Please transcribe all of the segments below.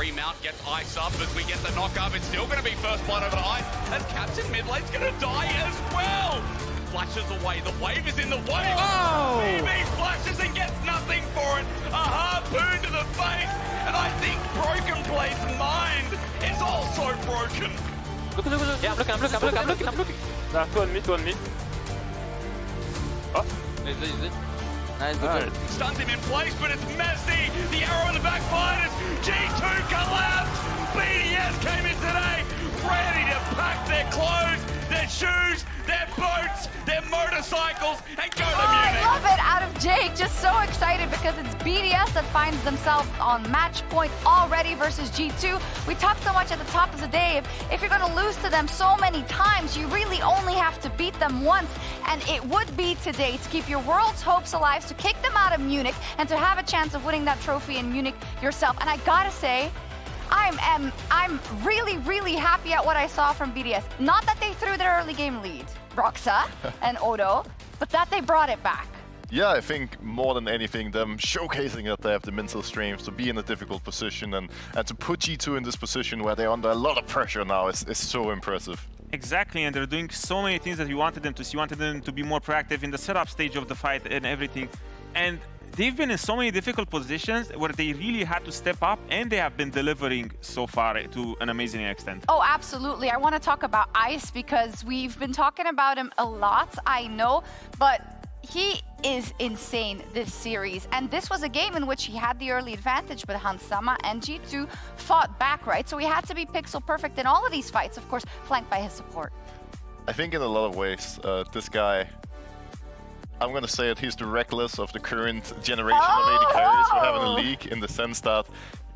remount, gets ice up as we get the knock up. It's still going to be first blood over the ice, and Captain mid lane's going to die as well. Flashes away, the wave is in the way. Oh! BB flashes and gets nothing for it. A harpoon to the face, and I think Broken Blade's mind is also broken. Look. Yeah, I'm looking. Nah, two on me. Oh. Easy. Nice, good. Stuns him in place, but it's messy. The arrow in the back fires. G2 collapsed. BDS came in today, ready to pack their clothes, their shoes, their boats, their motorcycles, and go to Munich. I love it out of Jake. Just so excited because it's BDS that finds themselves on match point already versus G2. We talked so much at the top of the day. If you're going to lose to them so many times, you really only have to beat them once. And it would be today to keep your world's hopes alive, to kick them out of Munich, and to have a chance of winning that trophy in Munich yourself. And I gotta say, I'm really happy at what I saw from BDS. Not that they threw their early game lead, Broxah and Odo, but that they brought it back. Yeah, I think more than anything, them showcasing that they have the mental strength to be in a difficult position and to put G2 in this position where they're under a lot of pressure now is so impressive. Exactly, and they're doing so many things that you wanted them to see. You wanted them to be more proactive in the setup stage of the fight and everything. And they've been in so many difficult positions where they really had to step up, and they have been delivering so far to an amazing extent. Oh, absolutely. I want to talk about Ice because we've been talking about him a lot, I know, but he is insane this series. And this was a game in which he had the early advantage, but Hansama and G2 fought back, right? So he had to be pixel perfect in all of these fights, of course, flanked by his support. I think in a lot of ways, this guy, I'm going to say it, he's the reckless of the current generation of AD carries we have in the league, in the sense that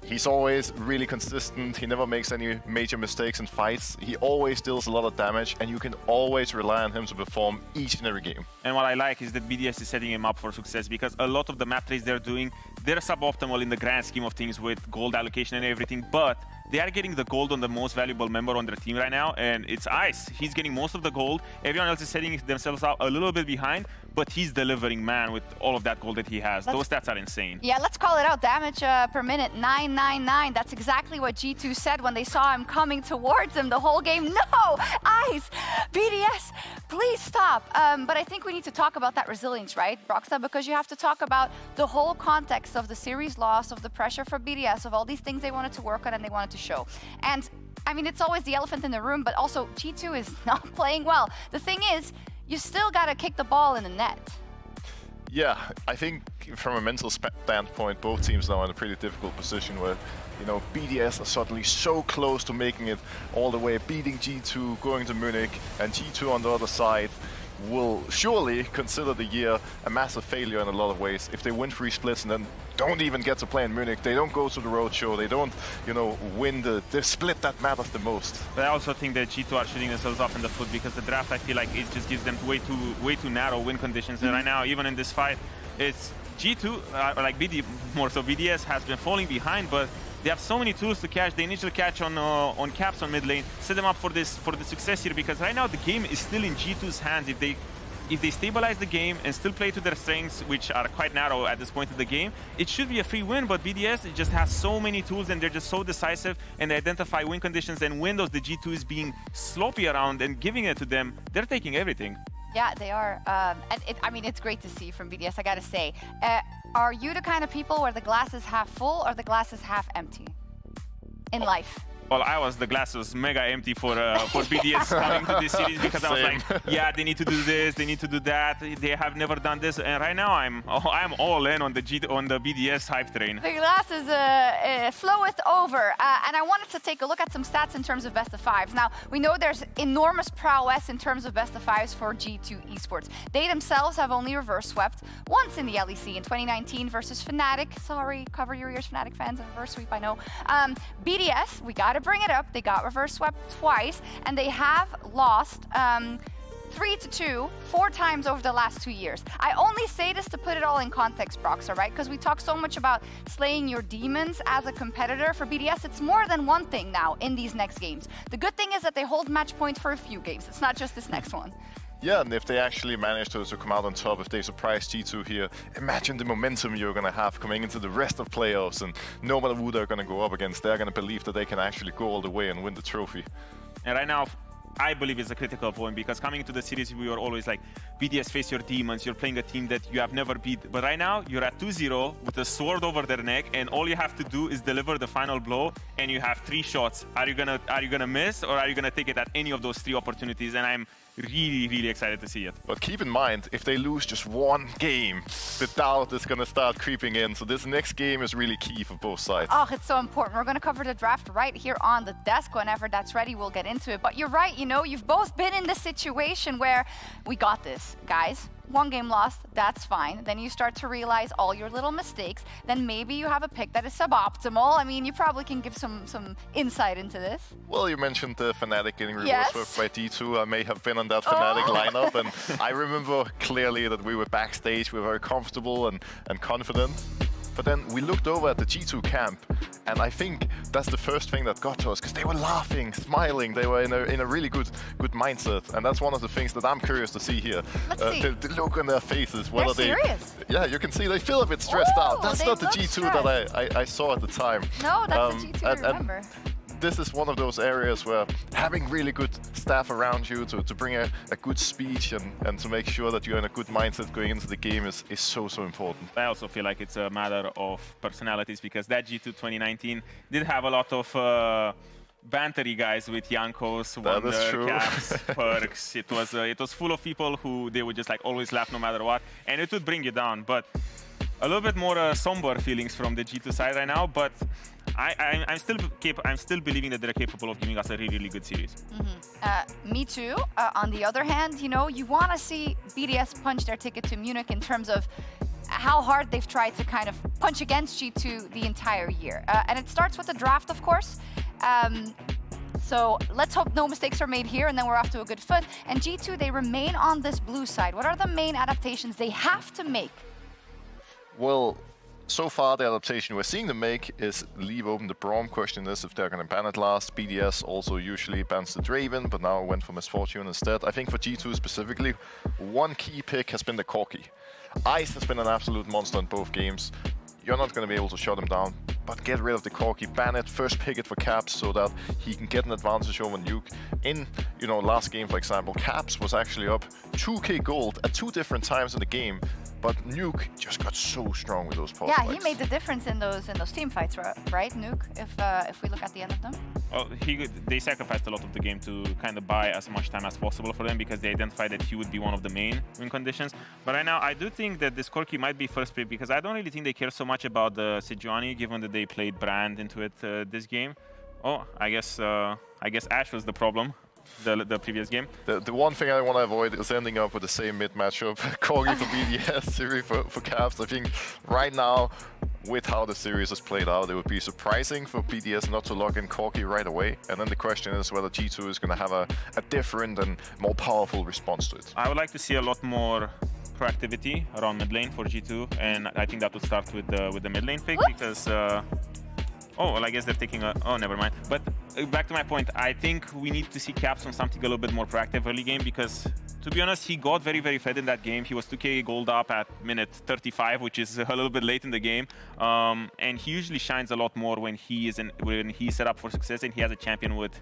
he's always really consistent, he never makes any major mistakes in fights, he always deals a lot of damage, and you can always rely on him to perform each and every game. And what I like is that BDS is setting him up for success, because a lot of the map plays they're doing, they're suboptimal in the grand scheme of things with gold allocation and everything, but they are getting the gold on the most valuable member on their team right now, and it's Ice. He's getting most of the gold. Everyone else is setting themselves out a little bit behind, but he's delivering, man, with all of that gold that he has. Those stats are insane. Yeah, let's call it out. Damage per minute, 999. That's exactly what G2 said when they saw him coming towards him the whole game. No! Ice! BDS, please stop. But I think we need to talk about that resilience, right, Broxah? Because you have to talk about the whole context of the series loss, of the pressure for BDS, of all these things they wanted to work on and they wanted to show. And I mean, it's always the elephant in the room, but also G2 is not playing well. The thing is, you still gotta kick the ball in the net. Yeah, I think from a mental standpoint, both teams now are in a pretty difficult position where, you know, BDS are suddenly so close to making it all the way, beating G2, going to Munich, and G2 on the other side will surely consider the year a massive failure in a lot of ways. If they win 3 splits and then don't even get to play in Munich, they don't go to the roadshow, they don't, you know, win they split that matters the most. But I also think that G2 are shooting themselves up in the foot because the draft, I feel like it just gives them way too narrow win conditions. And right now, even in this fight, it's G2, like BDS has been falling behind, but they have so many tools to catch. The initial catch on caps on mid lane set them up for the success here, because right now the game is still in G2's hands. If they stabilize the game and still play to their strengths, which are quite narrow at this point of the game, it should be a free win. But BDS just has so many tools and they're just so decisive, and they identify win conditions and windows. The G2 is being sloppy around and giving it to them. They're taking everything. Yeah, they are. And I mean, it's great to see from BDS, I gotta say. Are you the kind of people where the glass is half full or the glass is half empty in life? Well, I was, the glass was mega empty for BDS coming to this series, because I was like, yeah, they need to do this, they need to do that, they have never done this, and right now I'm all in on the BDS hype train. The glass is floweth over, and I wanted to take a look at some stats in terms of best of 5s. Now, we know there's enormous prowess in terms of best of 5s for G2 Esports. They themselves have only reverse swept once in the LEC in 2019 versus Fnatic. Sorry, cover your ears, Fnatic fans, a reverse sweep, I know. BDS, we got to bring it up. They got reverse swept twice, and they have lost 3-2 4 times over the last 2 years. I only say this to put it all in context, Broxah, right? Because we talk so much about slaying your demons as a competitor. For BDS, it's more than one thing now in these next games. The good thing is that they hold match point for a few games. It's not just this next one. Yeah, and if they actually manage to come out on top, if they surprise G2 here, imagine the momentum you're going to have coming into the rest of playoffs, and no matter who they're going to go up against, they're going to believe that they can actually go all the way and win the trophy. And right now, I believe it's a critical point, because coming into the series, we were always like, BDS, face your demons, you're playing a team that you have never beat. But right now, you're at 2-0 with a sword over their neck, and all you have to do is deliver the final blow, and you have 3 shots. Are you gonna miss, or are you gonna take it at any of those 3 opportunities? And I'm really excited to see it. But keep in mind, if they lose just one game, the doubt is going to start creeping in. So this next game is really key for both sides. Oh, it's so important. We're going to cover the draft right here on the desk. Whenever that's ready, we'll get into it. But you're right, you know, you've both been in this situation where we got this, guys. 1 game lost, that's fine. Then you start to realize all your little mistakes. Then maybe you have a pick that is suboptimal. I mean, you probably can give some insight into this. Well, you mentioned the Fnatic getting reverse swept by D2. I may have been on that Fnatic lineup, and I remember clearly that we were backstage, we were very comfortable and confident. But then we looked over at the G2 camp, and I think that's the first thing that got to us, because they were laughing, smiling, they were in a really good mindset, and that's one of the things that I'm curious to see here. Let's see. The look on their faces, whether They're serious. Yeah, you can see they feel a bit stressed out. That's not the G2 stressed. that I saw at the time. No, that's the G2 I remember. This is one of those areas where having really good staff around you to bring a good speech and to make sure that you're in a good mindset going into the game is so important. I also feel like it's a matter of personalities, because that G2 2019 did have a lot of bantery guys with Jankos, Wonder, Caps, Perks. It was full of people who they would just like always laugh no matter what, and it would bring you down. But a little bit more somber feelings from the G2 side right now, but I'm still believing that they're capable of giving us a really good series. Me too. On the other hand, you know, you want to see BDS punch their ticket to Munich in terms of how hard they've tried to kind of punch against G2 the entire year. And it starts with the draft, of course. So let's hope no mistakes are made here, and then we're off to a good foot. And G2, they remain on this blue side. What are the main adaptations they have to make? Well, so far the adaptation we're seeing them make is leave open the Braum. Question is if they're going to ban it last. BDS also usually bans the Draven, but now went for Misfortune instead. I think for G2 specifically, one key pick has been the Corki. Ice has been an absolute monster in both games. You're not going to be able to shut him down, but get rid of the Corki, ban it, first pick it for Caps so that he can get an advantage over Nuke. In, you know, last game, for example, Caps was actually up 2k gold at 2 different times in the game, but Nuke just got so strong with those pulse Yeah, spikes. he made the difference in those team fights, right, Nuke? If we look at the end of them. Well, they sacrificed a lot of the game to kind of buy as much time as possible for them, because they identified that he would be one of the main win conditions. But right now, I do think that this Corki might be first pick, because I don't really think they care so much about the Sejuani, given that they played Brand into it this game. Oh, I guess Ashe was the problem. The previous game. The one thing I want to avoid is ending up with the same mid matchup. Corki for BDS, Siri for Caps. I think right now, with how the series has played out, it would be surprising for BDS not to lock in Corki right away. And then the question is whether G2 is going to have a different and more powerful response to it. I would like to see a lot more proactivity around mid lane for G2, and I think that would start with the mid lane pick. Oops. Because oh, well, I guess they're taking a... Oh, never mind. But back to my point, I think we need to see Caps on something a little bit more proactive early game, because, to be honest, he got very fed in that game. He was 2k gold up at minute 35, which is a little bit late in the game. And he usually shines a lot more when he's set up for success and he has a champion with...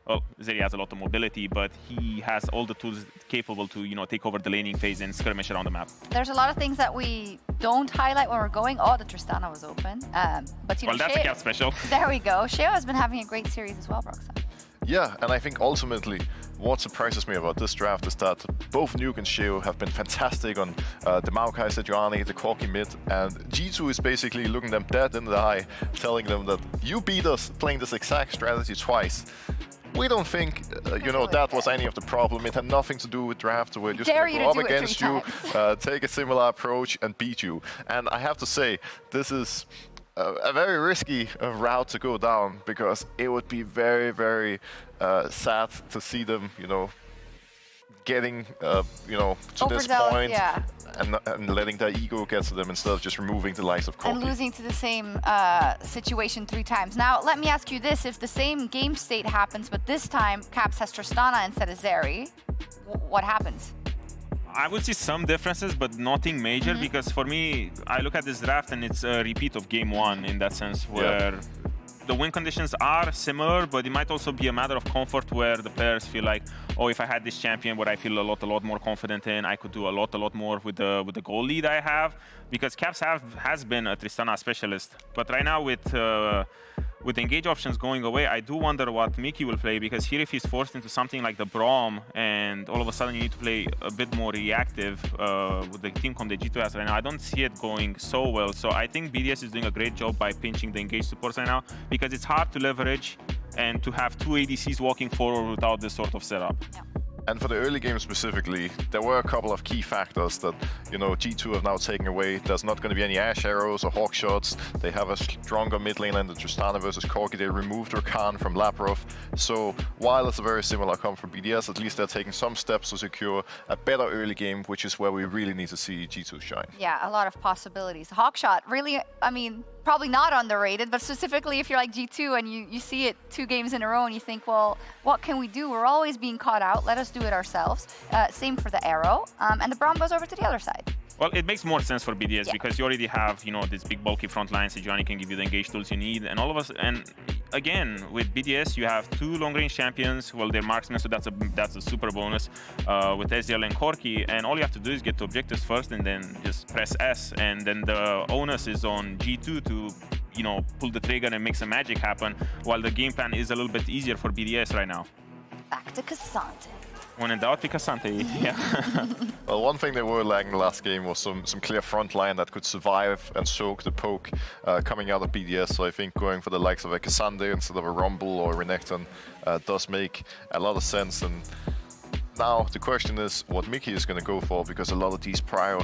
Well, Zeri has a lot of mobility, but he has all the tools capable to, you know, take over the laning phase and skirmish around the map. There's a lot of things that we don't highlight when we're going. Oh, the Tristana was open. But you know, well, that's a Cap special. There we go. Sheo has been having a great series as well, Broxah. Yeah, and I think ultimately what surprises me about this draft is that both Nuke and Sheo have been fantastic on the Maokai, Sejuani, the Corki mid, and G2 is basically looking them dead in the eye, telling them that you beat us playing this exact strategy twice. We don't think, you know, that was any of the problem. It had nothing to do with draft. We're just going to go up against you, take a similar approach and beat you. And I have to say, this is a very risky route to go down, because it would be very sad to see them, you know, getting, you know, to this point and letting their ego get to them instead of just removing the likes of Corki. And losing to the same situation 3 times. Now, let me ask you this. If the same game state happens, but this time Caps has Tristana instead of Zeri, what happens? I would see some differences, but nothing major, because for me, I look at this draft and it's a repeat of game 1 in that sense, where the win conditions are similar, but it might also be a matter of comfort where the players feel like, oh, if I had this champion what I feel a lot more confident in, I could do a lot more with the goal lead I have, because Caps has been a Tristana specialist. But right now with engage options going away, I do wonder what Mikyx will play, because here if he's forced into something like the Braum and all of a sudden you need to play a bit more reactive with the team comp that G2 has right now, I don't see it going so well. So I think BDS is doing a great job by pinching the engage supports right now, because it's hard to leverage and to have 2 ADCs walking forward without this sort of setup. Yeah. And for the early game specifically, there were a couple of key factors that, you know, G2 have now taken away. There's not going to be any Ashe arrows or hawk shots. They have a stronger mid lane than the Tristana versus Corki. They removed Khan from Labrov. So while it's a very similar comp from BDS, at least they're taking some steps to secure a better early game, which is where we really need to see G2 shine. Yeah, a lot of possibilities. Hawkshot, really, I mean, probably not underrated, but specifically if you're like G2 and you see it 2 games in a row and you think, well, what can we do? We're always being caught out. Let us do it ourselves. Same for the arrow. And the Braum goes over to the other side. Well, it makes more sense for BDS because you already have, you know, this big bulky front line. Sejuani can give you the engage tools you need, and all of us. And again, with BDS, you have 2 long-range champions. Well, they're marksmen, so that's a super bonus with Ezreal and Corki. And all you have to do is get to objectives first, and then just press S. And then the onus is on G2 to, you know, pull the trigger and make some magic happen. While the game plan is a little bit easier for BDS right now. Back to Cassante. When in doubt, pick Asante. Yeah. Well, one thing they were lacking last game was some clear front line that could survive and soak the poke coming out of BDS. So I think going for the likes of a Cassante instead of a Rumble or Renekton does make a lot of sense. And now the question is what Mikyx is going to go for, because a lot of these prior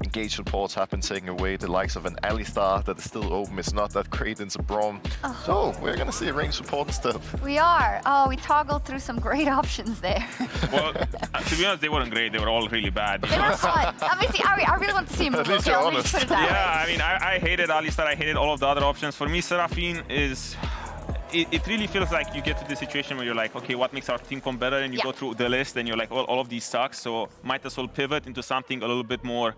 engage supports have been taken away. The likes of an Alistar that is still open is not that great into Braum. So we're going to see a range support instead. We are. Oh, we toggled through some great options there. Well, to be honest, they weren't great. They were all really bad. They were fun. I mean, see, I really want to see him move. least you're honest. Put it that way. I mean, I hated Alistar. I hated all of the other options. For me, Seraphine is... It really feels like you get to the situation where you're like, okay, what makes our team come better? And you go through the list and you're like, well, all of these suck. So might as well pivot into something a little bit more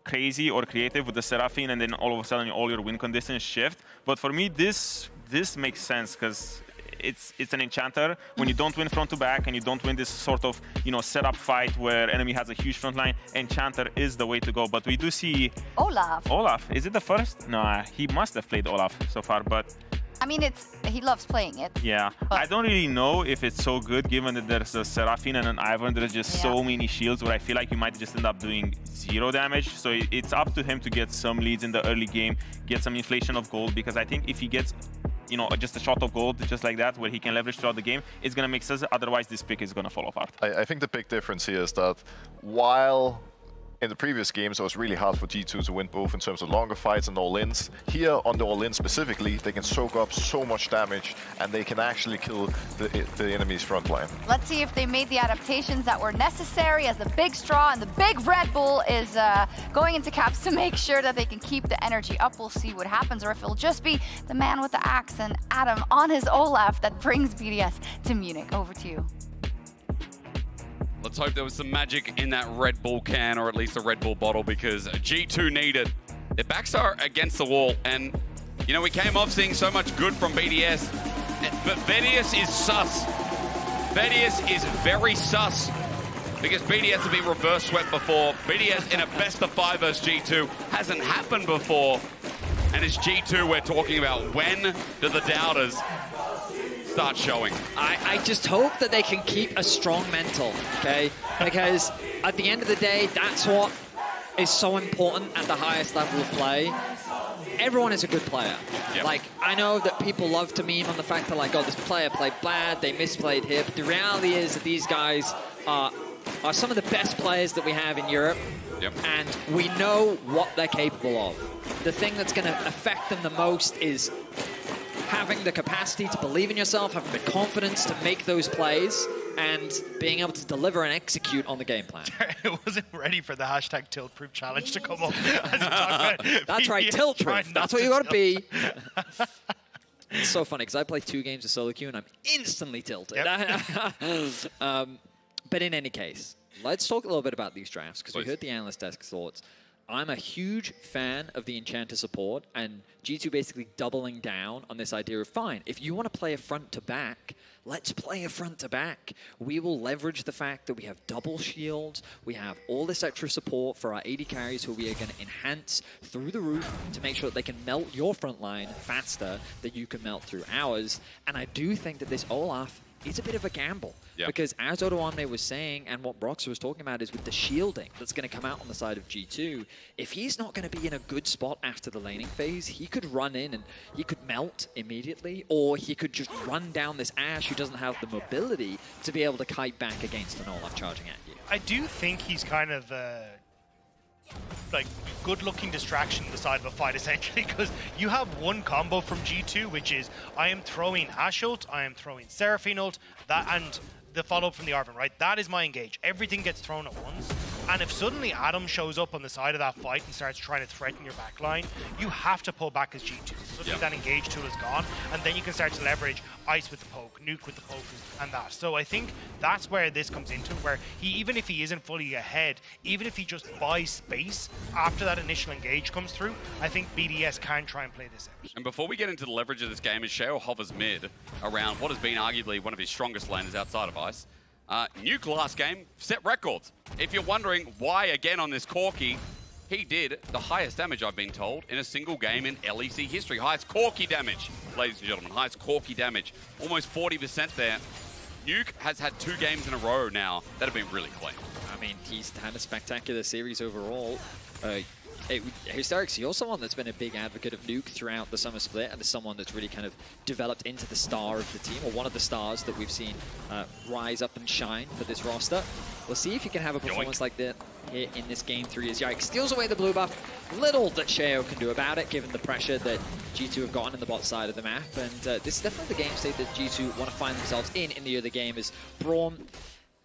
crazy or creative with the Seraphine, and then all of a sudden all your win conditions shift. But for me, this makes sense because it's an enchanter. When you don't win front to back and you don't win this sort of, you know, setup fight where enemy has a huge front line, enchanter is the way to go. But we do see Olaf. Is it the first? No, he must have played Olaf so far, but I mean, he loves playing it. Yeah, I don't really know if it's so good given that there's a Seraphine and an Ivern. There's just so many shields where I feel like you might just end up doing 0 damage. So it's up to him to get some leads in the early game, get some inflation of gold, because I think if he gets, you know, just a shot of gold just like that where he can leverage throughout the game, it's going to make sense. Otherwise, this pick is going to fall apart. I think the big difference here is that while in the previous games it was really hard for G2 to win both in terms of longer fights and all-ins, here on the all-in specifically, they can soak up so much damage and they can actually kill the enemy's front line. Let's see if they made the adaptations that were necessary as the big straw and the big Red Bull is going into Caps to make sure that they can keep the energy up. We'll see what happens, or if it'll just be the man with the axe and Adam on his Olaf that brings BDS to Munich. Over to you. Let's hope there was some magic in that Red Bull can, or at least a Red Bull bottle, because G2 need it. Their backs are against the wall, and, you know, we came off seeing so much good from BDS, but BDS is sus. BDS is very sus, because BDS have been reverse swept before. BDS in a best of 5 versus G2 hasn't happened before, and it's G2 we're talking about. When do the doubters start showing? I just hope that they can keep a strong mental, okay? Because at the end of the day, that's what is so important at the highest level of play. Everyone is a good player. Yep. Like, I know that people love to meme on the fact that, like, oh, this player played bad, they misplayed here, but the reality is that these guys are some of the best players that we have in Europe. Yep. And we know what they're capable of. The thing that's going to affect them the most is having the capacity to believe in yourself, having the confidence to make those plays, and being able to deliver and execute on the game plan. I wasn't ready for the hashtag tilt-proof challenge to come up. That's right, tilt-proof. That's what you got to be. It's so funny, because I play 2 games of solo queue, and I'm instantly tilted. Yep. But in any case, Let's talk a little bit about these drafts, because we heard the analyst desk thoughts. I'm a huge fan of the Enchanter support, and G2 basically doubling down on this idea of, fine, if you want to play a front-to-back, let's play a front-to-back. We will leverage the fact that we have double shields, we have all this extra support for our AD carries who we are going to enhance through the roof to make sure that they can melt your front line faster than you can melt through ours. And I do think that this Olaf is a bit of a gamble. Yep. Because as Odoamne was saying, and what Broxah was talking about, is with the shielding that's going to come out on the side of G2, if he's not going to be in a good spot after the laning phase, he could run in and he could melt immediately, or he could just run down this Ashe who doesn't have the mobility to be able to kite back against an Olaf charging at you. I do think he's kind of like good-looking distraction on the side of a fight, essentially, because you have one combo from G2, which is I am throwing Ashe ult, I am throwing Seraphine ult, and the follow-up from the Ivern, right? That is my engage. Everything gets thrown at once. And if suddenly Adam shows up on the side of that fight and starts trying to threaten your backline, you have to pull back as G2. Suddenly that engage tool is gone, and then you can start to leverage Ice with the poke, Nuke with the poke, and that. So I think that's where this comes into, where he, even if he isn't fully ahead, even if he just buys space after that initial engage comes through, I think BDS can try and play this out. And before we get into the leverage of this game, as Sheo hovers mid around what has been arguably one of his strongest laners outside of Ice, Nuke last game set records. If you're wondering why again on this Corki, he did the highest damage, I've been told, in a single game in LEC history. Highest Corki damage, ladies and gentlemen. Highest Corki damage. Almost 40% there. Nuke has had 2 games in a row now that have been really clean. I mean, he's had a spectacular series overall. Hysterics, you're someone that's been a big advocate of Nuke throughout the Summer Split, and is someone that's really kind of developed into the star of the team, or one of the stars that we've seen rise up and shine for this roster. We'll see if you can have a performance like that here in this game 3 as Yike steals away the blue buff. Little that Sheo can do about it, given the pressure that G2 have gotten in the bot side of the map. And this is definitely the game state that G2 want to find themselves in the other game, is Braum.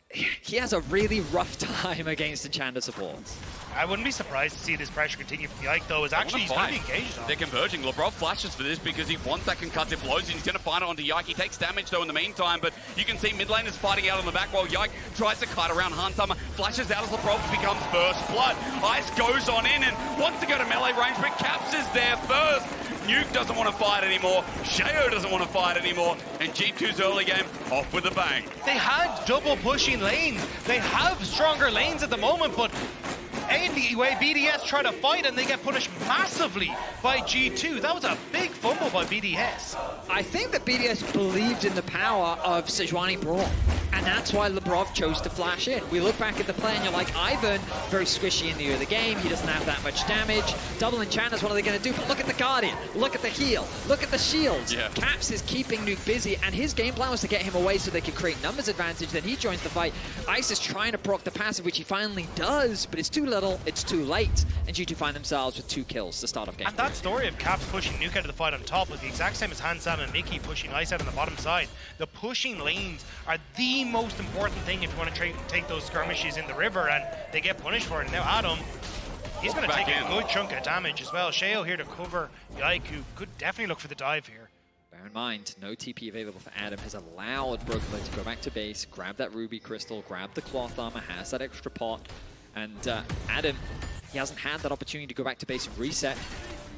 He has a really rough time against Enchanter supports. I wouldn't be surprised to see this pressure continue from Yike, though, is actually he's going to be engaged on. They're converging. Labrov flashes for this because he wants that concussive blows, and he's going to find it onto Yike. He takes damage, though, in the meantime, but you can see mid lane is fighting out on the back while Yike tries to kite around Handsummer, flashes out as Labrov becomes first blood. Ice goes on in and wants to go to melee range, but Caps is there first. Nuke doesn't want to fight anymore. Sheo doesn't want to fight anymore. And G2's early game off with a bang. They had double pushing lanes. They have stronger lanes at the moment, but anyway, BDS try to fight and they get punished massively by G2. That was a big fumble by BDS. I think that BDS believed in the power of Sejuani Braum, and that's why Labrov chose to flash in. We look back at the play and you're like, Ivern, very squishy in the early game. He doesn't have that much damage. Double enchanters, what are they going to do? But look at the Guardian. Look at the heal. Look at the shields. Yeah. Caps is keeping Nuke busy, and his game plan was to get him away so they could create numbers advantage. Then he joins the fight. Ice is trying to proc the passive, which he finally does, but it's too little, it's too late, and G2 find themselves with 2 kills to start off game. And that story of Caps pushing Nuke out of the fight on top was the exact same as Handsam and Mikyx pushing Ice out on the bottom side. The pushing lanes are the most important thing if you want to take those skirmishes in the river, and they get punished for it. And now Adam, he's going to take a good chunk of damage as well. Sheo here to cover Yike, who could definitely look for the dive here. Bear in mind, no TP available for Adam has allowed Broxah to go back to base, grab that Ruby Crystal, grab the Cloth Armor, has that extra pot. And Adam, he hasn't had that opportunity to go back to base and reset,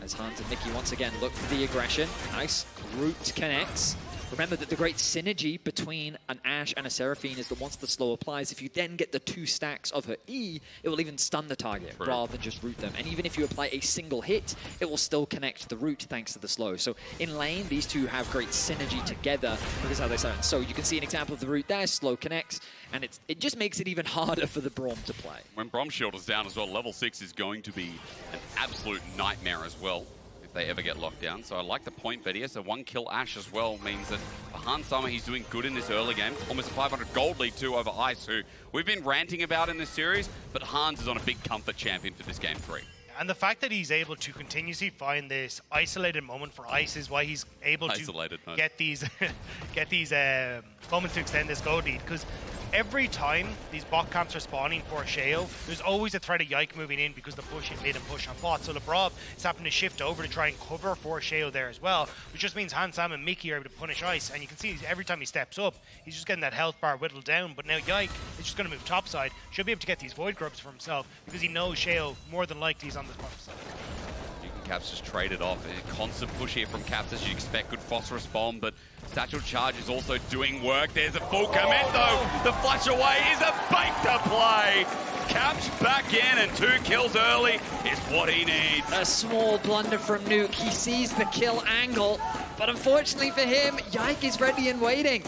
as Hans and Mikyx once again look for the aggression. Nice, Groot connects. Remember that the great synergy between an Ashe and a Seraphine is that once the slow applies, if you then get the 2 stacks of her E, it will even stun the target rather than just root them. And even if you apply a single hit, it will still connect the root thanks to the slow. So in lane, these two have great synergy together because how they sound. So you can see an example of the root there, slow connects, and it just makes it even harder for the Braum to play. When Braum shield is down as well, level 6 is going to be an absolute nightmare as well if they ever get locked down. So I like the point BDS. A 1-kill Ashe as well means that for Handsummer, he's doing good in this early game. Almost a 500 gold lead too over Ice, who we've been ranting about in this series, but Hans is on a big comfort champion for this game 3. And the fact that he's able to continuously find this isolated moment for Ice is why he's able to get these moments to extend this gold lead. Because every time these bot camps are spawning for Sheo, there's always a threat of Yike moving in because the push in mid and push on bot. So Labrov is happening to shift over to try and cover for Sheo there as well, which just means Hansam and Mikyx are able to punish Ice. And you can see every time he steps up, he's just getting that health bar whittled down. But now Yike is just going to move topside. Should be able to get these Void Grubs for himself because he knows Sheo more than likely is on this bottom side. Caps just traded off. A constant push here from Caps as you expect. Good phosphorus bomb, but Satchel Charge is also doing work. There's a full commit though. The flash away is a bait to play. Caps back in and 2 kills early is what he needs. A small blunder from Nuke. He sees the kill angle, but unfortunately for him, Yike is ready and waiting.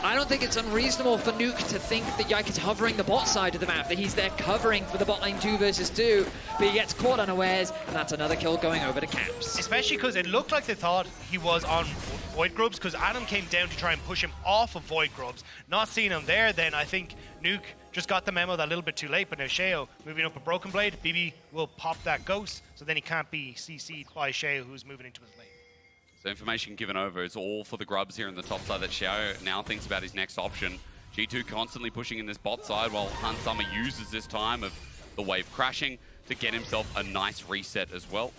I don't think it's unreasonable for Nuke to think that Yike is hovering the bot side of the map, that he's there covering for the bot lane 2 versus 2, but he gets caught unawares, and that's another kill going over to Caps. Especially because it looked like they thought he was on Void Grubs, because Adam came down to try and push him off of Void Grubs. Not seeing him there, then I think Nuke just got the memo that a little bit too late, but now Sheo moving up a Broken Blade, BB will pop that Ghost, so then he can't be CC'd by Sheo, who's moving into his lane. So information given over is all for the grubs here in the top side that Sheo now thinks about his next option. G2 constantly pushing in this bot side while Hansama uses this time of the wave crashing to get himself a nice reset as well.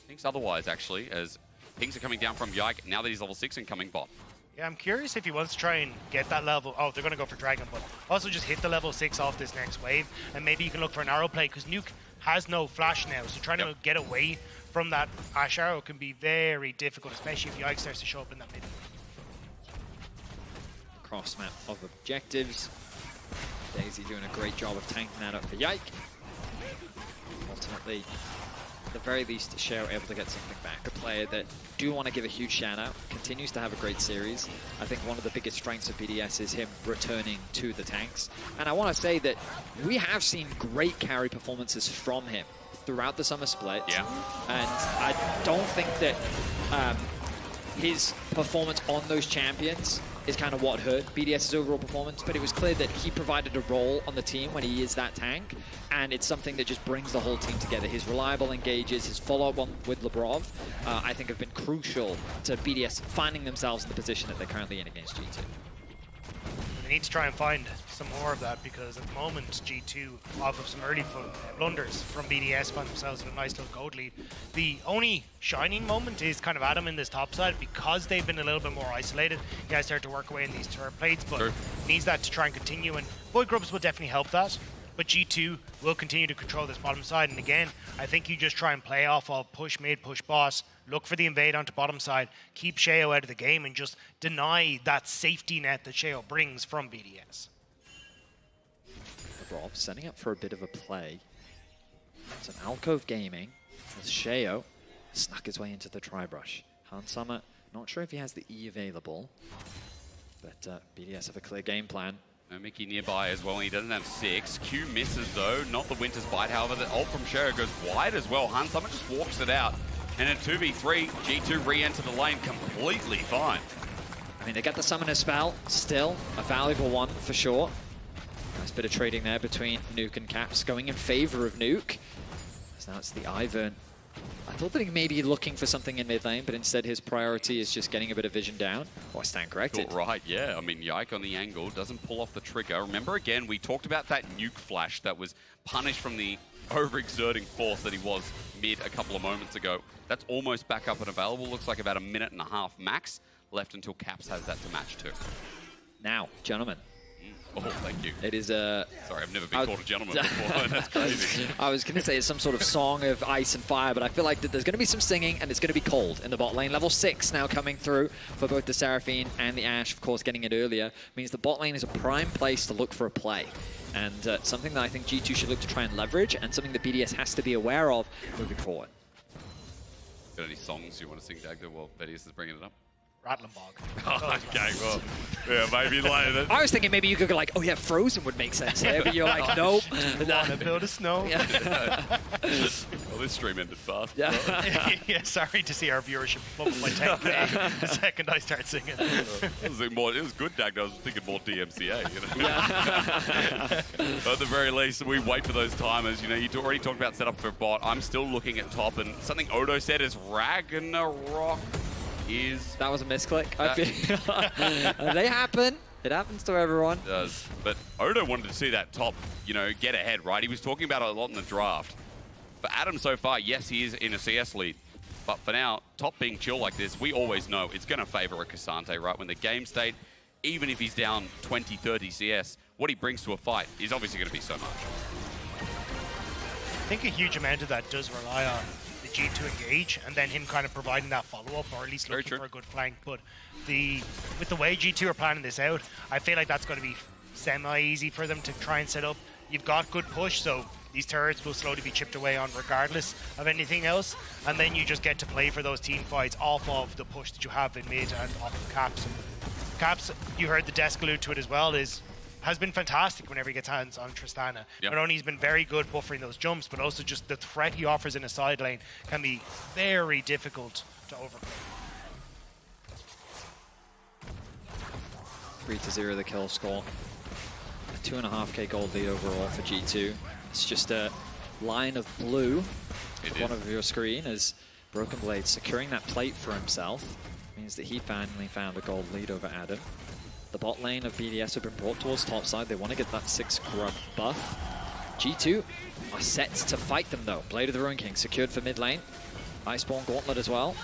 Thinks otherwise actually, as pings are coming down from Yike now that he's level 6 and coming bot. Yeah, I'm curious if he wants to try and get that level. Oh, they're going to go for Dragon, but also just hit the level 6 off this next wave, and maybe you can look for an arrow play, because Nuke has no flash now, so trying to get away from that Ashe arrow can be very difficult, especially if Yike starts to show up in that mid. Cross map of objectives. Daisy doing a great job of tanking that up for Yike. Ultimately, at the very least, Sheo able to get something back. A player that do want to give a huge shout out, continues to have a great series. I think one of the biggest strengths of BDS is him returning to the tanks. And I want to say that we have seen great carry performances from him throughout the Summer Split. Yeah. And I don't think that his performance on those champions is kind of what hurt BDS's overall performance, but it was clear that he provided a role on the team when he is that tank, and it's something that just brings the whole team together. His reliable engages, his follow-up with Labrov, I think have been crucial to BDS finding themselves in the position that they're currently in against G2. They need to try and find some more of that, because at the moment G2, off of some early blunders from BDS, find themselves in a nice little gold lead. The only shining moment is kind of Adam in this top side, because they've been a little bit more isolated. He has started to work away in these turret plates, but needs that to try and continue, and Void Grubs will definitely help that. But G2 will continue to control this bottom side, and again, I think you just try and play off of push mid, push boss, look for the invade onto bottom side, keep Sheo out of the game, and just deny that safety net that Sheo brings from BDS. Labrov setting up for a bit of a play. It's an Alcove Gaming as Sheo snuck his way into the Tri-Brush. Hansama, not sure if he has the E available, but BDS have a clear game plan. No Mickey nearby as well, and he doesn't have 6. Q misses though, not the Winter's Bite, however. The ult from Sheo goes wide as well. Hansama just walks it out. And in 2v3, G2 re-enter the lane completely fine. I mean, they get the Summoner spell, still a valuable one for sure. Nice bit of trading there between Nuke and Caps, going in favor of Nuke. So now it's the Ivern. I thought that he may be looking for something in mid lane, but instead his priority is just getting a bit of vision down. Oh, I stand corrected. Right, yeah. I mean, Yike on the angle, doesn't pull off the trigger. Remember, again, we talked about that nuke flash that was punished from the overexerting force that he was mid a couple of moments ago. That's almost back up and available. Looks like about 1.5 minutes max left until Caps has that to match to. Now, gentlemen. Oh, thank you. It is a... Sorry, I've never been called a gentleman before. That's crazy. I was going to say it's some sort of song of ice and fire, but I feel like that there's going to be some singing, and it's going to be cold in the bot lane. Level 6 now coming through for both the Seraphine and the Ashe. Of course, getting it earlier means the bot lane is a prime place to look for a play. And something that I think G2 should look to try and leverage, and something that BDS has to be aware of moving forward. Got any songs you want to sing, Dagda, while BDS is bringing it up? Rattling Bog. Oh, okay, well, yeah, maybe later. I was thinking maybe you could go like, oh yeah, Frozen would make sense here, but you're like, nope. Wanna build a snow? Yeah. Well, this stream ended fast. Yeah. Yeah, sorry to see our viewership bump by 10K the second I start singing. It was good, Dagda. I was thinking more DMCA, you know? Yeah. But at the very least, we wait for those timers. You know, you already talked about setup for bot. I'm still looking at top, and something Odo said is Ragnarok. That was a misclick. I feel they happen. It happens to everyone. It does. But Odo wanted to see that top, you know, get ahead, right? He was talking about it a lot in the draft. For Adam so far, yes, he is in a CS lead. But for now, top being chill like this, we always know it's going to favor a K'Sante, right? When the game state, even if he's down 20, 30 CS, what he brings to a fight is obviously going to be so much. I think a huge amount of that does rely on the G2 engage and then him kind of providing that follow-up or at least looking for a good flank. But with the way G2 are planning this out, I feel like that's going to be semi-easy for them to try and set up. You've got good push, so these turrets will slowly be chipped away on regardless of anything else. And then you just get to play for those team fights off of the push that you have in mid and off of Caps. Caps, you heard the desk allude to it as well, has been fantastic whenever he gets hands on Tristana. Not only he's been very good buffering those jumps, but also just the threat he offers in a side lane can be very difficult to overcome. 3-0 the kill score. A 2.5k gold lead overall for G2. It's just a line of blue at the bottom of your screen as Broken Blade securing that plate for himself. Means that he finally found a gold lead over Adam. The bot lane of BDS have been brought towards top side. They want to get that 6 grub buff. G2 are set to fight them though. Blade of the Ruin King secured for mid lane. Iceborne Gauntlet as well.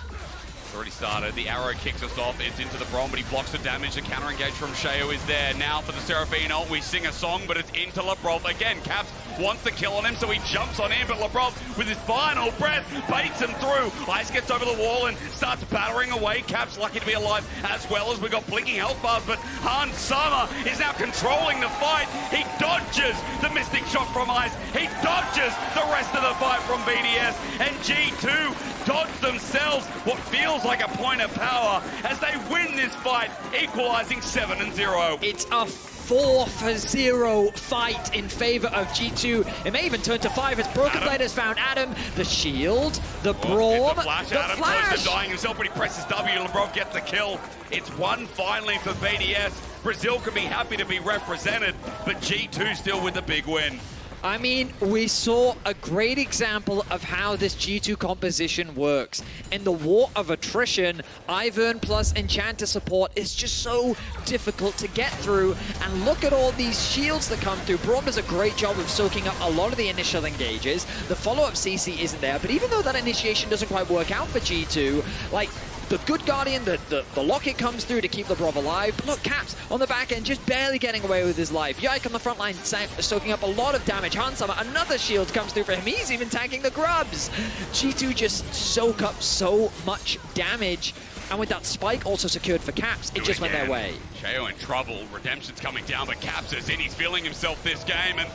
It's already started. The arrow kicks us off. It's into the Braum, but he blocks the damage. The counter engage from Sheo is there. Now for the Seraphine ult, we sing a song, but it's into Labrov. Again, Caps wants the kill on him, so he jumps on in, but Labrov, with his final breath, baits him through. Ice gets over the wall and starts battering away. Caps lucky to be alive, as well as we got blinking health bars, but Han Summer is now controlling the fight. He dodges the Mystic Shot from Ice. He dodges the rest of the fight from BDS, and G2 dodge themselves what feels like a point of power as they win this fight, equalizing 7-0. It's a 4-0 fight in favor of G2. It may even turn to 5 as Broken Blade has found Adam, the shield, the Braum, the flash. Adam close to dying himself, but he presses W. Labrov gets the kill. It's one finally for BDS. Brazil can be happy to be represented, but G2 still with the big win. I mean, we saw a great example of how this G2 composition works. In the war of attrition, Ivern plus Enchanter support is just so difficult to get through. And look at all these shields that come through. Braum does a great job of soaking up a lot of the initial engages. The follow-up CC isn't there, but even though that initiation doesn't quite work out for G2, like, the good Guardian, the Locket comes through to keep Labrov alive. But look, Caps on the back end just barely getting away with his life. Yike on the front line soaking up a lot of damage. Hansama, another shield comes through for him. He's even tanking the grubs. G2 just soak up so much damage. And with that spike also secured for Caps, it just went their way. Sheo in trouble. Redemption's coming down, but Caps is in. He's feeling himself this game. And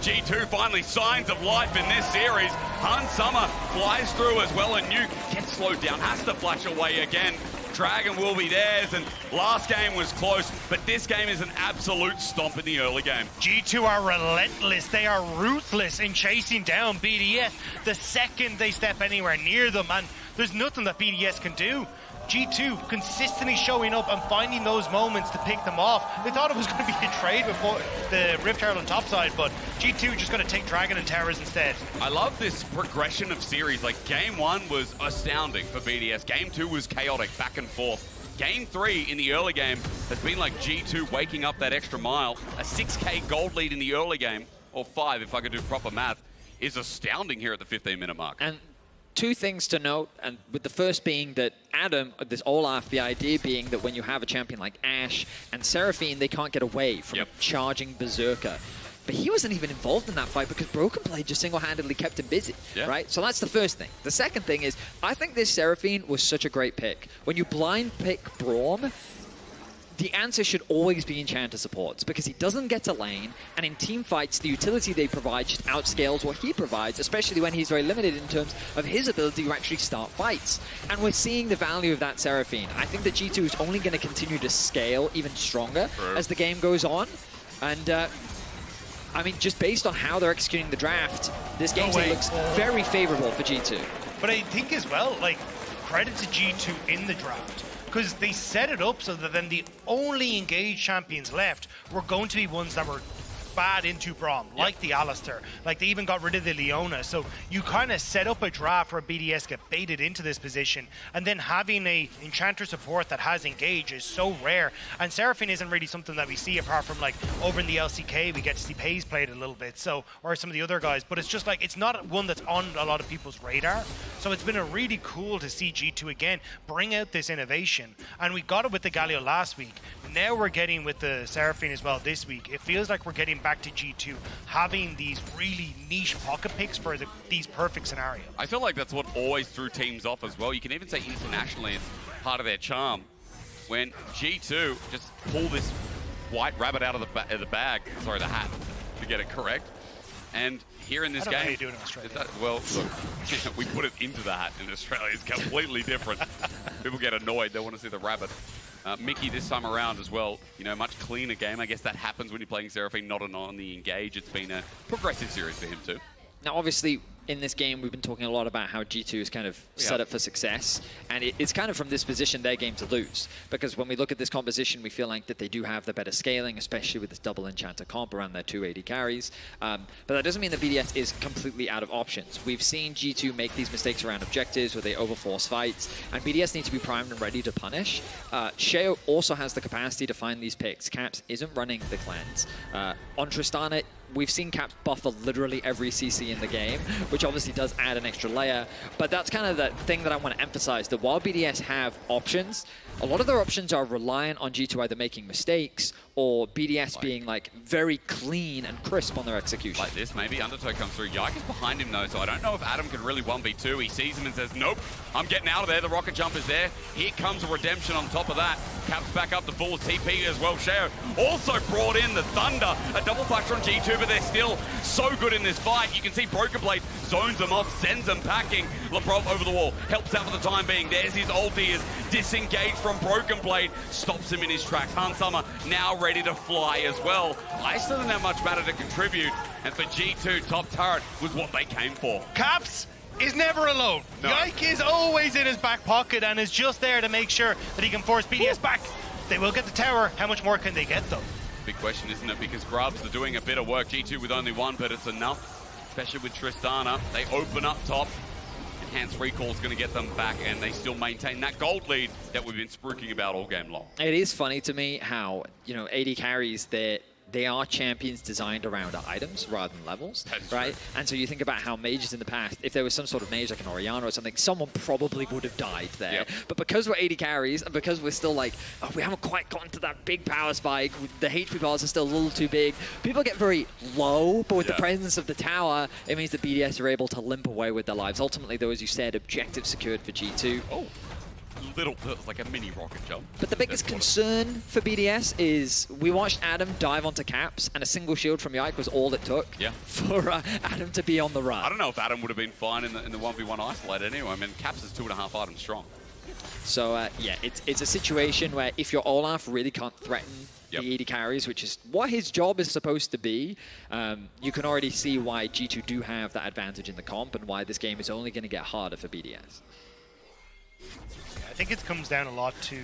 G2 finally signs of life in this series. Han Summer flies through as well, and Nuke gets slowed down, has to flash away again. Dragon will be theirs, and last game was close, but this game is an absolute stomp in the early game. G2 are relentless. They are ruthless in chasing down BDS the second they step anywhere near them, and there's nothing that BDS can do. G2 consistently showing up and finding those moments to pick them off. They thought it was going to be a trade before the Rift Herald on top side, but G2 just going to take Dragon and Towers instead. I love this progression of series. Like, game 1 was astounding for BDS. Game 2 was chaotic, back and forth. Game 3 in the early game has been like G2 waking up that extra mile. A 6k gold lead in the early game, or 5 if I could do proper math, is astounding here at the 15-minute mark. And two things to note, and with the first being that Adam, this Olaf, the idea being that when you have a champion like Ashe and Seraphine, they can't get away from a charging Berserker. But he wasn't even involved in that fight because Broken Blade just single-handedly kept him busy, right? So that's the first thing. The second thing is, I think this Seraphine was such a great pick. When you blind pick Braum, the answer should always be Enchanter supports because he doesn't get to lane, and in team fights, the utility they provide just outscales what he provides, especially when he's very limited in terms of his ability to actually start fights. And we're seeing the value of that Seraphine. I think that G2 is only going to continue to scale even stronger as the game goes on. And, I mean, just based on how they're executing the draft, this game looks very favorable for G2. But I think as well, like, credit to G2 in the draft, because they set it up so that then the only engaged champions left were going to be ones that were bad into Braum, like the Alistair, like they even got rid of the Leona. So you kind of set up a draft where BDS get baited into this position, and then having a Enchanter support that has engage is so rare. And Seraphine isn't really something that we see apart from like over in the LCK, we get to see Pays played a little bit, so, or some of the other guys, but it's just like, it's not one that's on a lot of people's radar. So it's been a really cool to see G2 again bring out this innovation. And we got it with the Galio last week. Now we're getting with the Seraphine as well this week. It feels like we're getting back to G2 having these really niche pocket picks for these perfect scenarios. I feel like that's what always threw teams off as well. You can even say internationally it's part of their charm. When G2 just pull this white rabbit out of the bag, sorry, the hat, to get it correct. And here in this game, how you do it in Australia. Well, look, we put it into the hat in Australia. It's completely different. People get annoyed. They want to see the rabbit. Mikyx this time around as well, you know, much cleaner game. I guess that happens when you're playing Seraphine, not on the engage. It's been a progressive series for him too. Now, obviously, in this game, we've been talking a lot about how G2 is kind of set up for success, and it's kind of from this position their game to lose. Because when we look at this composition, we feel like that they do have the better scaling, especially with this double Enchanter comp around their 280 carries. But that doesn't mean that BDS is completely out of options. We've seen G2 make these mistakes around objectives where they overforce fights, and BDS need to be primed and ready to punish. Sheo also has the capacity to find these picks. Caps isn't running the cleanse. On Tristana, we've seen Caps buffer literally every CC in the game, which obviously does add an extra layer. But that's kind of the thing that I want to emphasize, that while BDS have options, a lot of their options are reliant on G2 either making mistakes or BDS being like very clean and crisp on their execution. Like this, maybe Undertow comes through. Yike is behind him though, so I don't know if Adam can really 1v2. He sees him and says, nope, I'm getting out of there. The rocket jump is there. Here comes a redemption on top of that. Caps back up to full TP as well. Sheo also brought in the Thunder. A double factor on G2, but they're still so good in this fight. You can see Broken Blade zones them off, sends them packing. Labrov over the wall, helps out for the time being. There's his ulti, is disengaged from Broken Blade, stops him in his tracks. Summer now ready to fly as well. I still didn't have much matter to contribute, and for G2, top turret was what they came for. Caps is never alone. No. Yike is always in his back pocket and is just there to make sure that he can force BDS back. They will get the tower. How much more can they get though? Big question, isn't it? Because Grubs are doing a bit of work. G2 with only one, but it's enough, especially with Tristana. They open up top. Enhanced recall is going to get them back, and they still maintain that gold lead that we've been spruiking about all game long. It is funny to me how, you know, AD carries, they are champions designed around items rather than levels, right? True. And so you think about how mages in the past, if there was some sort of mage like an Orianna or something, someone probably would have died there. Yep. But because we're AD carries, and because we're still like, oh, we haven't quite gotten to that big power spike, the HP bars are still a little too big, people get very low, but with the presence of the tower, it means that BDS are able to limp away with their lives. Ultimately, though, as you said, objective secured for G2. Oh. Little, like a mini rocket jump. But the biggest concern for BDS is we watched Adam dive onto Caps, and a single shield from Yike was all it took for Adam to be on the run. I don't know if Adam would have been fine in the 1v1 isolated anyway. I mean, Caps is 2.5 items strong. So, yeah, it's a situation where if your Olaf really can't threaten the AD carries, which is what his job is supposed to be, you can already see why G2 do have that advantage in the comp and why this game is only going to get harder for BDS. I think it comes down a lot to,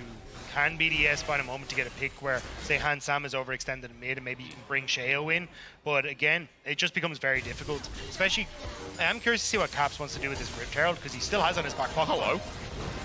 can BDS find a moment to get a pick where, say, Sam is overextended in mid and maybe you can bring Sheo in. But again, it just becomes very difficult. Especially, I'm curious to see what Caps wants to do with this Rift Herald because he still has on his back pocket. Hello.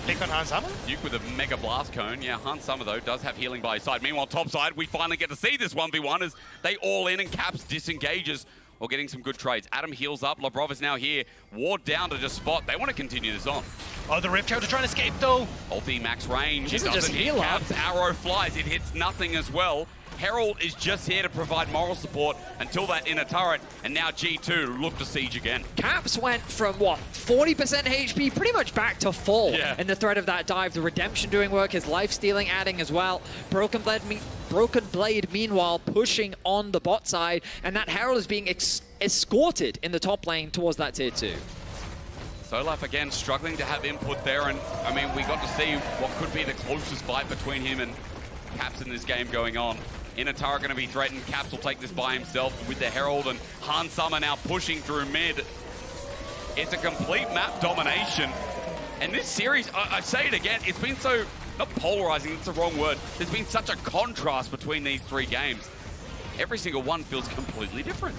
Pick on Summer? Yike with a Mega Blast Cone. Yeah, Summer, though, does have healing by his side. Meanwhile, top side, we finally get to see this 1v1 as they all in and Caps disengages. Or getting some good trades. Adam heals up. Labrov is now here. Ward down to just spot. They want to continue this on. Oh, the Rift Herald are trying to escape, though. Ulti max range. It doesn't hit Caps. Arrow flies. It hits nothing as well. Herald is just here to provide moral support until that inner turret, and now G2 look to siege again. Caps went from, what, 40% HP pretty much back to full in the threat of that dive. The redemption doing work, his life stealing adding as well. Broken Blade, meanwhile, pushing on the bot side, and that Herald is being escorted in the top lane towards that tier 2. Olaf again struggling to have input there, and I mean, we got to see what could be the closest fight between him and Caps in this game going on. Inner turret going to be threatened. Caps will take this by himself with the Herald, and Summer now pushing through mid. It's a complete map domination. And this series, I say it again, it's been so, not polarizing, it's the wrong word. There's been such a contrast between these three games. every single one feels completely different.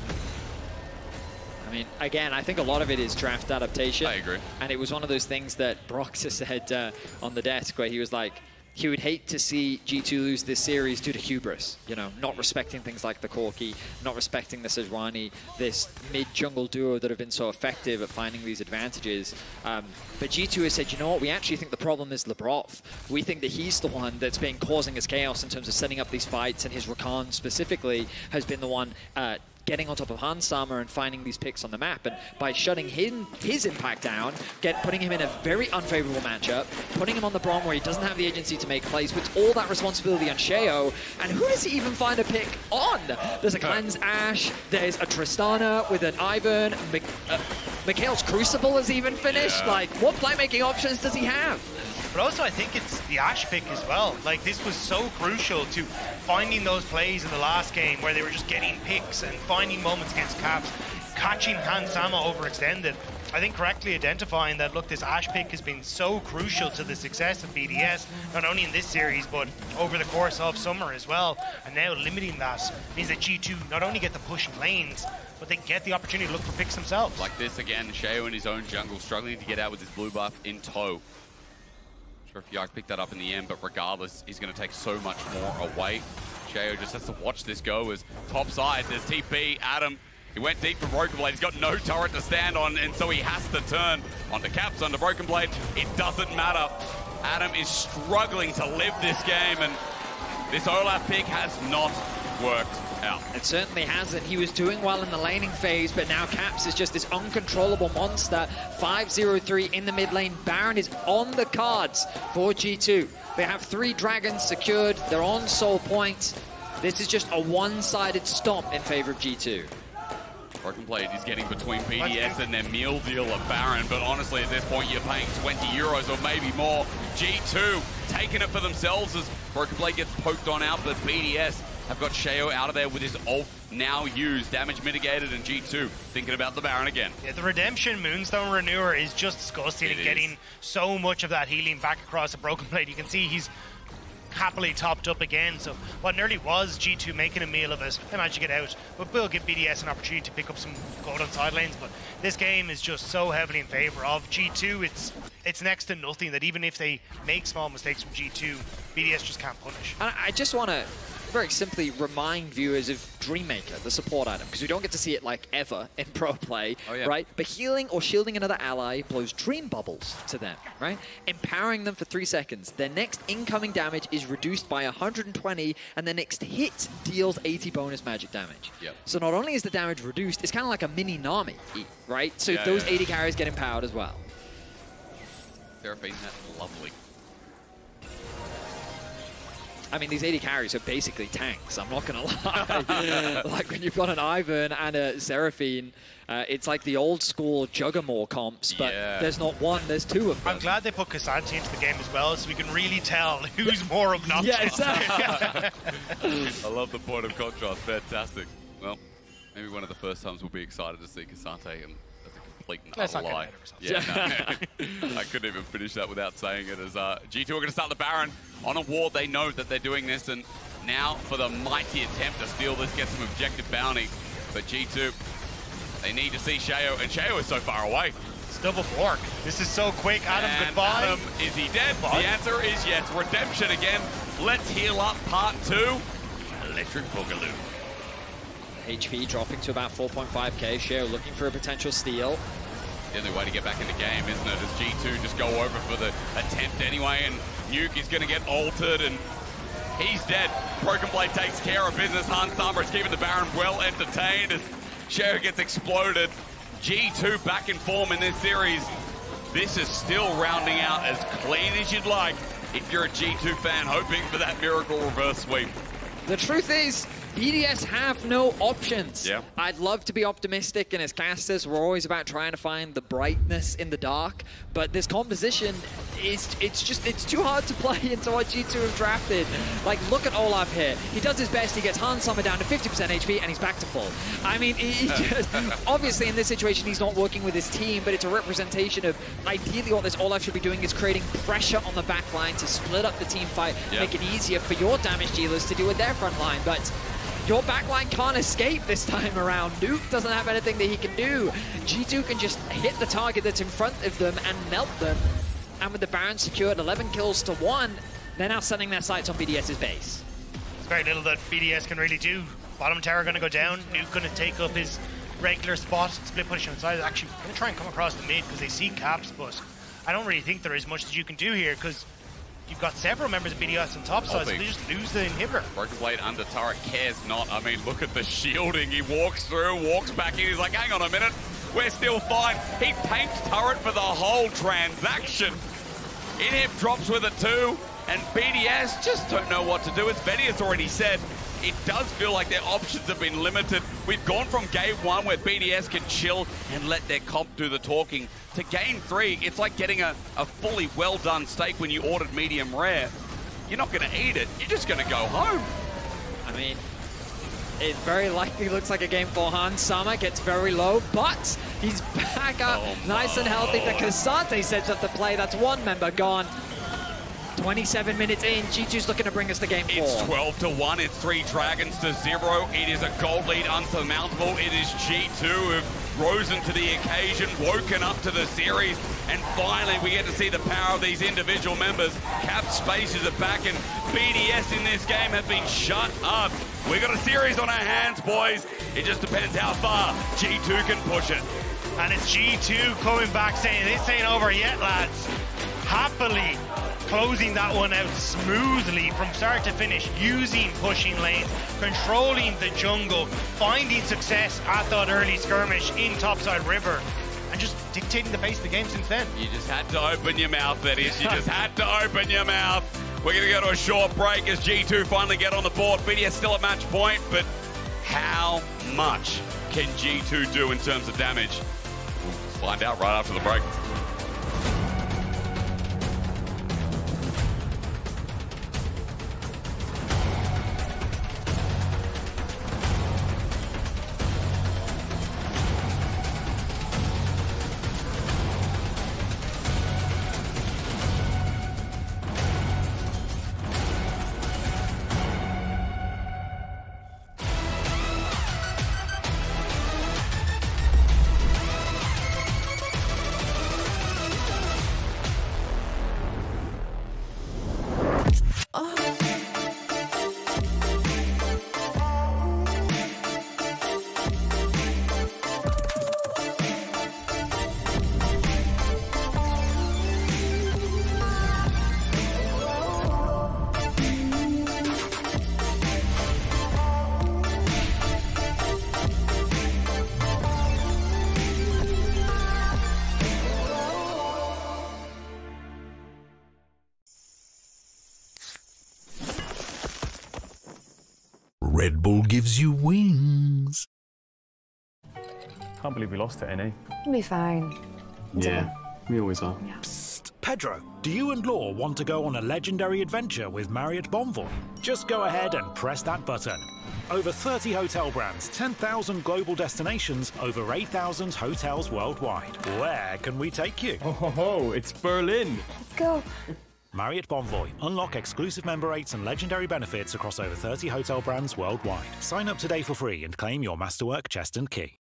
I mean, again, I think a lot of it is draft adaptation. I agree. And it was one of those things that Broxah said on the desk where he was like, he would hate to see G2 lose this series due to hubris, you know, not respecting things like the Corki, not respecting the Sejuani, this mid-jungle duo that have been so effective at finding these advantages. But G2 has said, you know what, we actually think the problem is Labrov. We think that he's the one that's been causing us chaos in terms of setting up these fights, and his Rakan specifically has been the one getting on top of Hansama and finding these picks on the map. And by shutting his impact down, putting him in a very unfavorable matchup, putting him on the Braum where he doesn't have the agency to make plays, puts all that responsibility on Sheo. And who does he even find a pick on? There's a Cleanse Ashe, there's a Tristana with an Ivern, Mikyx's Crucible has even finished. Yeah. Like, what playmaking options does he have? But also, I think it's the Ashe pick as well. Like, this was so crucial to finding those plays in the last game where they were just getting picks and finding moments against Caps, catching Hansama overextended. I think correctly identifying that, look, this Ashe pick has been so crucial to the success of BDS, not only in this series, but over the course of summer as well. And now limiting that means that G2 not only get the push in lanes, but they get the opportunity to look for picks themselves. Like this again, Sheo in his own jungle, struggling to get out with his blue buff in tow. Sure if Yike picked that up in the end, but regardless, he's going to take so much more away. Sheo just has to watch this go as top side. There's TP, Adam. He went deep for Broken Blade. He's got no turret to stand on, and so he has to turn onto Caps, onto Broken Blade. It doesn't matter. Adam is struggling to live this game, and this Olaf pick has not worked out. It certainly hasn't. He was doing well in the laning phase, but now Caps is just this uncontrollable monster. 5-0-3 in the mid lane. Baron is on the cards for G2. They have 3 dragons secured. They're on soul points. This is just a one-sided stomp in favor of G2. Broken Blade is getting between BDS and their meal deal of Baron, but honestly at this point you're paying 20 euros or maybe more. G2 taking it for themselves as Broken Blade gets poked on out, but BDS have got Sheo out of there with his ult now used, damage mitigated, and G2 thinking about the Baron again. Yeah, the Redemption Moonstone Renewer is just disgusting and getting so much of that healing back across the Broken Blade. You can see he's happily topped up again, so what nearly was G2 making a meal of it, they managed to get out, but will give BDS an opportunity to pick up some gold on side lanes. But this game is just so heavily in favor of G2. It's next to nothing that even if they make small mistakes from G2, BDS just can't punish. And I just want to very simply remind viewers of Dreammaker, the support item, because we don't get to see it like ever in pro play, right? But healing or shielding another ally blows dream bubbles to them, right? Empowering them for 3 seconds. Their next incoming damage is reduced by 120, and their next hit deals 80 bonus magic damage. So not only is the damage reduced, it's kind of like a mini Nami, right? So those 80 carries get empowered as well. Seraphine, that's lovely. I mean, these 80 carries are basically tanks, I'm not going to lie. Like, when you've got an Ivern and a Seraphine, it's like the old school Juggermore comps, but there's not one, there's 2 of them. I'm glad they put K'Sante into the game as well, so we can really tell who's more obnoxious. Yeah, exactly. I love the point of contrast, fantastic. Well, maybe one of the first times we'll be excited to see K'Sante, and that's a complete and utter lie. Yeah, no, I couldn't even finish that without saying it. As G2 are going to start the Baron on a ward. They know that they're doing this, and now for the mighty attempt to steal this, get some objective bounty. But G2, they need to see Sheo, and Sheo is so far away. It's double fork. This is so quick. Adam, and goodbye. Adam, is he dead? The answer is yes. Redemption again. Let's heal up part 2. Electric Boogaloo. HP dropping to about 4.5k. Sheo looking for a potential steal. The only way to get back in the game, isn't it? As G2 just go over for the attempt anyway, and Nuke is going to get altered, and he's dead. Broken Blade takes care of business. Hansama is keeping the Baron well entertained as Sheo gets exploded. G2 back in form in this series. This is still rounding out as clean as you'd like if you're a G2 fan hoping for that miracle reverse sweep. The truth is, BDS have no options. Yeah. I'd love to be optimistic, and as casters, we're always about trying to find the brightness in the dark, but this composition it's too hard to play into what G2 have drafted. Like, look at Olaf here. He does his best, he gets Hansama down to 50% HP, and he's back to full. I mean, he just, obviously in this situation, he's not working with his team, but it's a representation of ideally what this Olaf should be doing is creating pressure on the back line to split up the team fight, make it easier for your damage dealers to deal with their front line, but Your backline can't escape this time around. Nuke doesn't have anything that he can do. G2 can just hit the target that's in front of them and melt them. And with the Baron secured, 11 kills to 1, they're now setting their sights on BDS's base. There's very little that BDS can really do. Bottom tower going to go down. Nuke going to take up his regular spot. Split pushing inside. Actually, going to try and come across the mid because they see caps, but I don't really think there is much that you can do here because you've got several members of BDS on top side, so they just lose the inhibitor. Broken Blade under turret cares not. I mean, look at the shielding. He walks through, walks back in. He's like, hang on a minute. We're still fine. He paints turret for the whole transaction. Inhib drops with it too, and BDS just don't know what to do. As Benny has already said, it does feel like their options have been limited. We've gone from game 1 where BDS can chill and let their comp do the talking to game 3. It's like getting a fully well done steak when you ordered medium rare. You're not going to eat it. You're just going to go home. I mean, it very likely looks like a game for Hans. Sama gets very low, but he's back up nice and healthy. The Kasante sets up the play. That's one member gone. 27 minutes in, G2's looking to bring us to game 4. It's 12-1, it's 3 dragons to 0. It is a gold lead unsurmountable. It is G2 who've risen to the occasion, woken up to the series, and finally we get to see the power of these individual members. Cap spaces are back, and BDS in this game have been shut up. We got a series on our hands, boys. It just depends how far G2 can push it. And it's G2 coming back saying, this ain't over yet, lads. Happily closing that one out smoothly from start to finish, using pushing lanes, controlling the jungle, finding success at that early skirmish in topside river, and just dictating the pace of the game since then. You just had to open your mouth, that is. You just had to open your mouth. We're going to go to a short break as G2 finally get on the board. BDS still at match point, but how much can G2 do in terms of damage? We'll find out right after the break. Red Bull gives you wings. Can't believe we lost to NA. We'll be fine. Yeah, we always are. Yeah. Psst, Pedro, do you and Law want to go on a legendary adventure with Marriott Bonvoy? Just go ahead and press that button. Over 30 hotel brands, 10,000 global destinations, over 8,000 hotels worldwide. Where can we take you? Oh, it's Berlin. Let's go. Marriott Bonvoy. Unlock exclusive member rates and legendary benefits across over 30 hotel brands worldwide. Sign up today for free and claim your Masterwork chest and key.